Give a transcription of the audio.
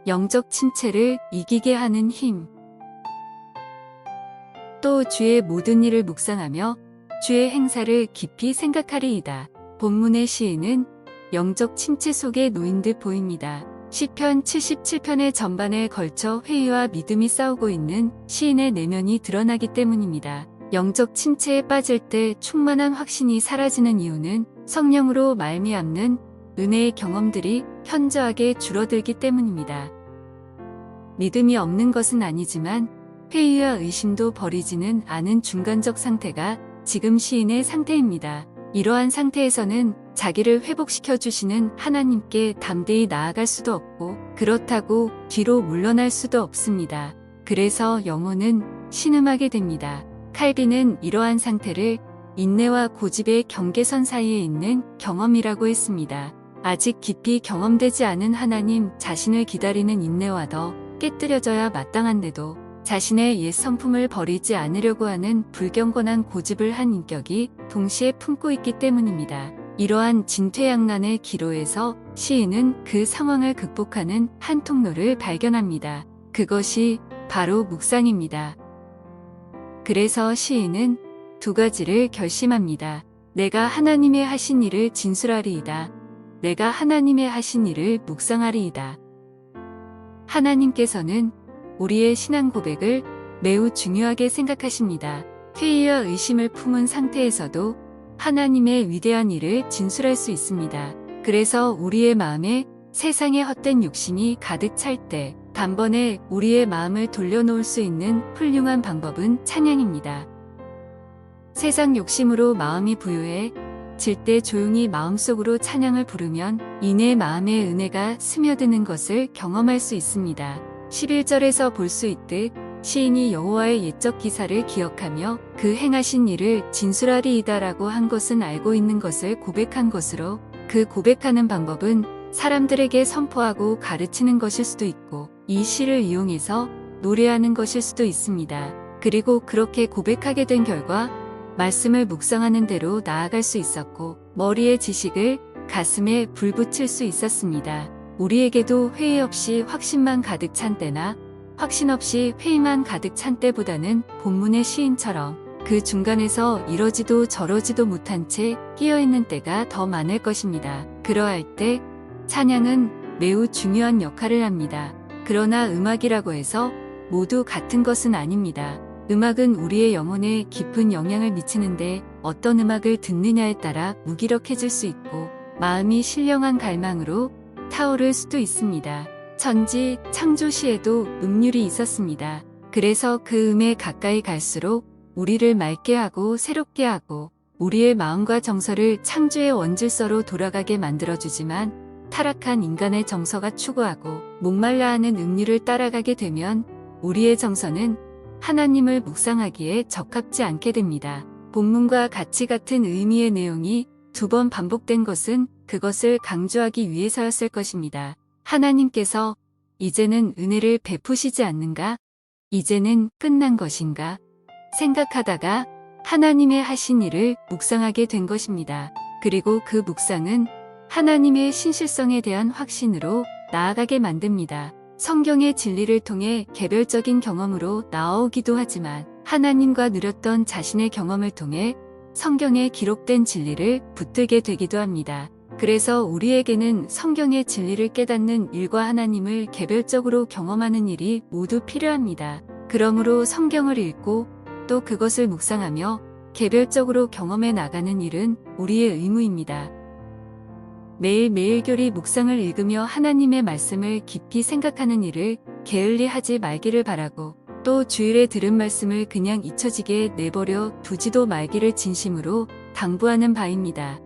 영적 침체를 이기게 하는 힘. 또 주의 모든 일을 묵상하며 주의 행사를 깊이 생각하리이다. 본문의 시인은 영적 침체 속에 놓인 듯 보입니다. 시편 77편의 전반에 걸쳐 회의와 믿음이 싸우고 있는 시인의 내면이 드러나기 때문입니다. 영적 침체에 빠질 때 충만한 확신이 사라지는 이유는 성령으로 말미암는 은혜의 경험들이 현저하게 줄어들기 때문입니다. 믿음이 없는 것은 아니지만 회의와 의심도 버리지는 않은 중간적 상태가 지금 시인의 상태입니다. 이러한 상태에서는 자기를 회복시켜 주시는 하나님께 담대히 나아갈 수도 없고 그렇다고 뒤로 물러날 수도 없습니다. 그래서 영혼은 신음하게 됩니다. 칼빈은 이러한 상태를 인내와 고집의 경계선 사이에 있는 경험이라고 했습니다. 아직 깊이 경험되지 않은 하나님 자신을 기다리는 인내와 더 깨뜨려져야 마땅한데도 자신의 옛 성품을 버리지 않으려고 하는 불경건한 고집을 한 인격이 동시에 품고 있기 때문입니다. 이러한 진퇴양난의 기로에서 시인은 그 상황을 극복하는 한 통로를 발견합니다. 그것이 바로 묵상입니다. 그래서 시인은 두 가지를 결심합니다. 내가 하나님의 하신 일을 진술하리이다. 내가 하나님의 하신 일을 묵상하리이다. 하나님께서는 우리의 신앙 고백을 매우 중요하게 생각하십니다. 회의와 의심을 품은 상태에서도 하나님의 위대한 일을 진술할 수 있습니다. 그래서 우리의 마음에 세상의 헛된 욕심이 가득 찰 때 단번에 우리의 마음을 돌려놓을 수 있는 훌륭한 방법은 찬양입니다. 세상 욕심으로 마음이 부유해 질 때 조용히 마음속으로 찬양을 부르면 이내 마음의 은혜가 스며드는 것을 경험할 수 있습니다. 11절에서 볼 수 있듯 시인이 여호와의 옛적 기사를 기억하며 그 행하신 일을 진술하리이다라고 한 것은 알고 있는 것을 고백한 것으로 그 고백하는 방법은 사람들에게 선포하고 가르치는 것일 수도 있고 이 시를 이용해서 노래하는 것일 수도 있습니다. 그리고 그렇게 고백하게 된 결과 말씀을 묵상하는 대로 나아갈 수 있었고 머리에 지식을 가슴에 불 붙일 수 있었습니다. 우리에게도 회의 없이 확신만 가득 찬 때나 확신 없이 회의만 가득 찬 때보다는 본문의 시인처럼 그 중간에서 이러지도 저러지도 못한 채 끼어있는 때가 더 많을 것입니다. 그러할 때 찬양은 매우 중요한 역할을 합니다. 그러나 음악이라고 해서 모두 같은 것은 아닙니다. 음악은 우리의 영혼에 깊은 영향을 미치는데 어떤 음악을 듣느냐에 따라 무기력해질 수 있고 마음이 신령한 갈망으로 타오를 수도 있습니다. 천지 창조시에도 음률이 있었습니다. 그래서 그 음에 가까이 갈수록 우리를 맑게 하고 새롭게 하고 우리의 마음과 정서를 창조의 원질서로 돌아가게 만들어주지만 타락한 인간의 정서가 추구하고 목말라 하는 음률을 따라가게 되면 우리의 정서는 하나님을 묵상하기에 적합지 않게 됩니다. 본문과 같이 같은 의미의 내용이 두 번 반복된 것은 그것을 강조하기 위해서였을 것입니다. 하나님께서 이제는 은혜를 베푸시지 않는가? 이제는 끝난 것인가? 생각하다가 하나님의 하신 일을 묵상하게 된 것입니다. 그리고 그 묵상은 하나님의 신실성에 대한 확신으로 나아가게 만듭니다. 성경의 진리를 통해 개별적인 경험으로 나아오기도 하지만 하나님과 누렸던 자신의 경험을 통해 성경에 기록된 진리를 붙들게 되기도 합니다. 그래서 우리에게는 성경의 진리를 깨닫는 일과 하나님을 개별적으로 경험하는 일이 모두 필요합니다. 그러므로 성경을 읽고 또 그것을 묵상하며 개별적으로 경험해 나가는 일은 우리의 의무입니다. 매일매일 교리 묵상을 읽으며 하나님의 말씀을 깊이 생각하는 일을 게을리 하지 말기를 바라고 또 주일에 들은 말씀을 그냥 잊혀지게 내버려 두지도 말기를 진심으로 당부하는 바입니다.